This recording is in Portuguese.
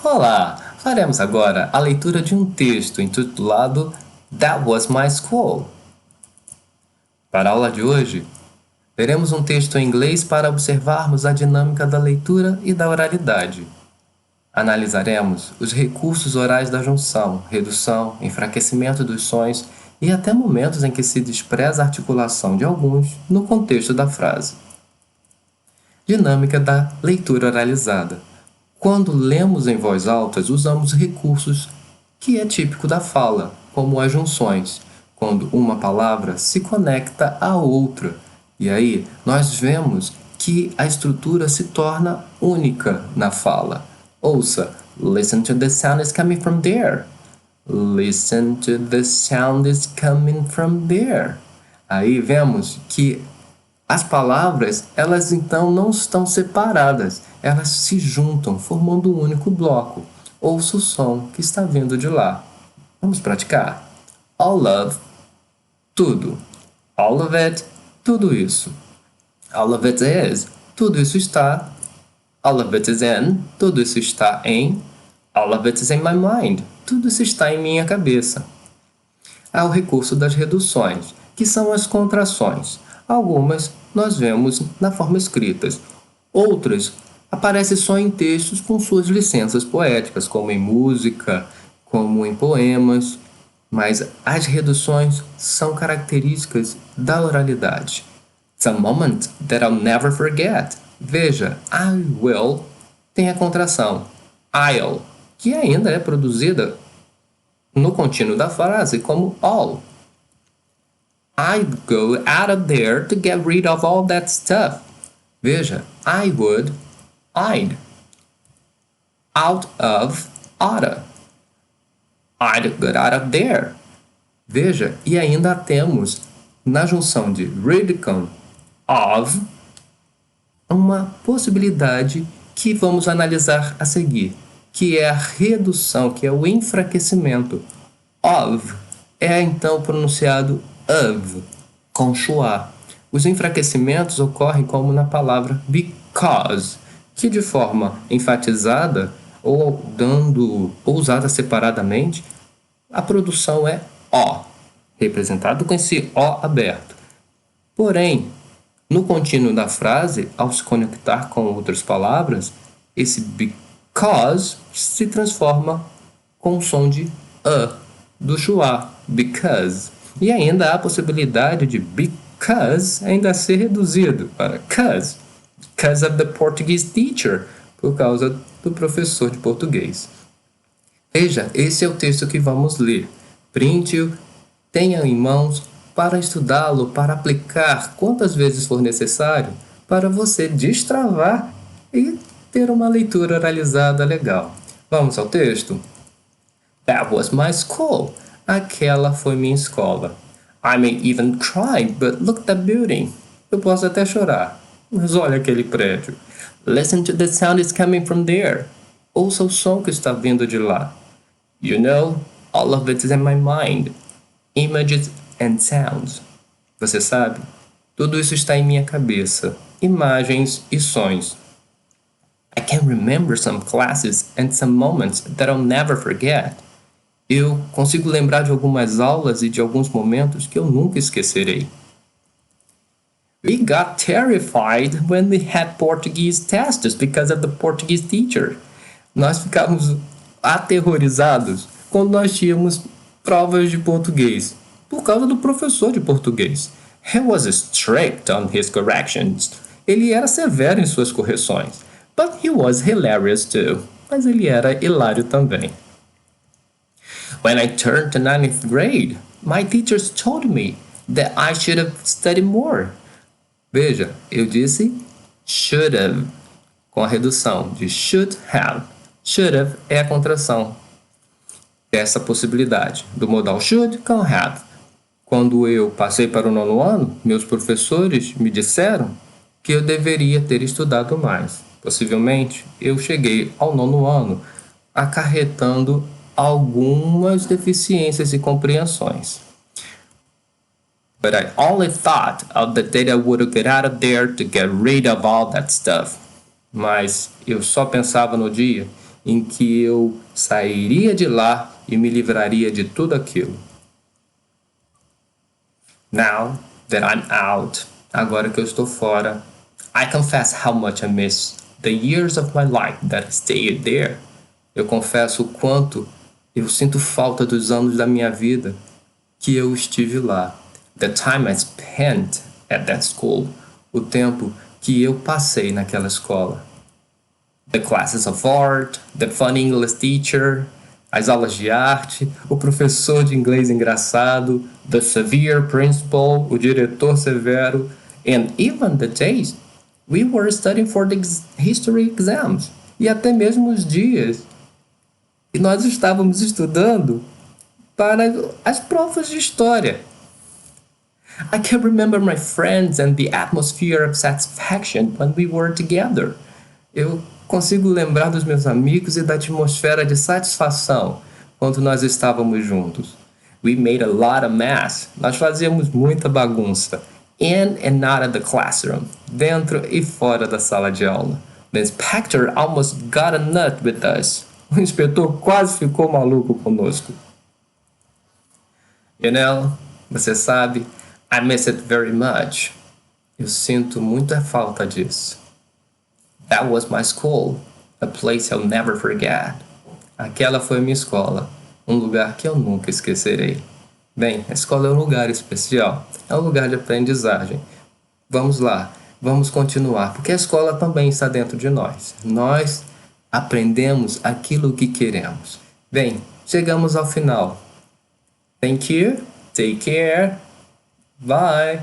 Olá! Faremos agora a leitura de um texto intitulado That Was My School. Para a aula de hoje, veremos um texto em inglês para observarmos a dinâmica da leitura e da oralidade. Analisaremos os recursos orais da junção, redução, enfraquecimento dos sons e até momentos em que se despreza a articulação de alguns no contexto da frase. Dinâmica da leitura oralizada. Quando lemos em voz alta, usamos recursos que é típico da fala, como as junções, quando uma palavra se conecta à outra. E aí nós vemos que a estrutura se torna única na fala. Ouça, listen to the sound is coming from there. Listen to the sound is coming from there. Aí vemos que as palavras, elas então não estão separadas, elas se juntam, formando um único bloco. Ouça o som que está vindo de lá. Vamos praticar? All of, tudo. All of it, tudo isso. All of it is, tudo isso está. All of it is in, tudo isso está em. All of it is in my mind, tudo isso está em minha cabeça. Há o recurso das reduções, que são as contrações. Algumas nós vemos na forma escritas. Outras aparecem só em textos com suas licenças poéticas, como em música, como em poemas. Mas as reduções são características da oralidade. It's a moment that I'll never forget. Veja, I will tem a contração I'll, que ainda é produzida no contínuo da frase como all. I'd go out of there to get rid of all that stuff. Veja, I would, I'd. Out of, oughta. I'd get out of there. Veja, e ainda temos na junção de rid com of uma possibilidade que vamos analisar a seguir, que é a redução, que é o enfraquecimento. Of é então pronunciado of, com schwa. Os enfraquecimentos ocorrem como na palavra because, que de forma enfatizada ou usada separadamente, a produção é O, representado com esse O aberto. Porém, no contínuo da frase, ao se conectar com outras palavras, esse because se transforma com o som de do schwa, because. E ainda há a possibilidade de because ainda ser reduzido para because of the Portuguese teacher, por causa do professor de português. Veja, esse é o texto que vamos ler. Printe-o, tenha em mãos para estudá-lo, para aplicar quantas vezes for necessário, para você destravar e ter uma leitura oralizada legal. Vamos ao texto? That was my school. Aquela foi minha escola. I may even cry, but look at the building. Eu posso até chorar, mas olha aquele prédio. Listen to the sound is coming from there. Ouça o som que está vindo de lá. You know, all of it is in my mind. Images and sounds. Você sabe? Tudo isso está em minha cabeça. Imagens e sons. I can remember some classes and some moments that I'll never forget. Eu consigo lembrar de algumas aulas e de alguns momentos que eu nunca esquecerei. We got terrified when we had Portuguese tests because of the Portuguese teacher. Nós ficávamos aterrorizados quando nós tínhamos provas de português, por causa do professor de português. He was strict on his corrections. Ele era severo em suas correções. But he was hilarious too. Mas ele era hilário também. When I turned to 9th grade, my teachers told me that I should have studied more. Veja, eu disse should have, com a redução de should have. Should have é a contração dessa possibilidade, do modal should com have. Quando eu passei para o 9º ano, meus professores me disseram que eu deveria ter estudado mais. Possivelmente, eu cheguei ao 9º ano acarretando algumas deficiências e compreensões. But I only thought of the day I would get out of there to get rid of all that stuff. Mas eu só pensava no dia em que eu sairia de lá e me livraria de tudo aquilo. Now that I'm out, agora que eu estou fora, I confess how much I miss the years of my life that stayed there. Eu confesso o quanto eu sinto falta dos anos da minha vida que eu estive lá. The time I spent at that school. O tempo que eu passei naquela escola. The classes of art, the funny English teacher, as aulas de arte, o professor de inglês engraçado, the severe principal, o diretor severo, and even the days we were studying for the history exams. E até mesmo os dias que nós estávamos estudando para as provas de história. I can remember my friends and the atmosphere of satisfaction when we were together. Eu consigo lembrar dos meus amigos e da atmosfera de satisfação quando nós estávamos juntos. We made a lot of mess. Nós fazíamos muita bagunça. In and out of the classroom. Dentro e fora da sala de aula. The inspector almost got a nut with us. O inspetor quase ficou maluco conosco. You know, você sabe, I miss it very much. Eu sinto muita falta disso. That was my school, a place I'll never forget. Aquela foi minha escola, um lugar que eu nunca esquecerei. Bem, a escola é um lugar especial, é um lugar de aprendizagem. Vamos lá, vamos continuar, porque a escola também está dentro de nós. Nós aprendemos aquilo que queremos. Bem, chegamos ao final. Thank you, take care, bye.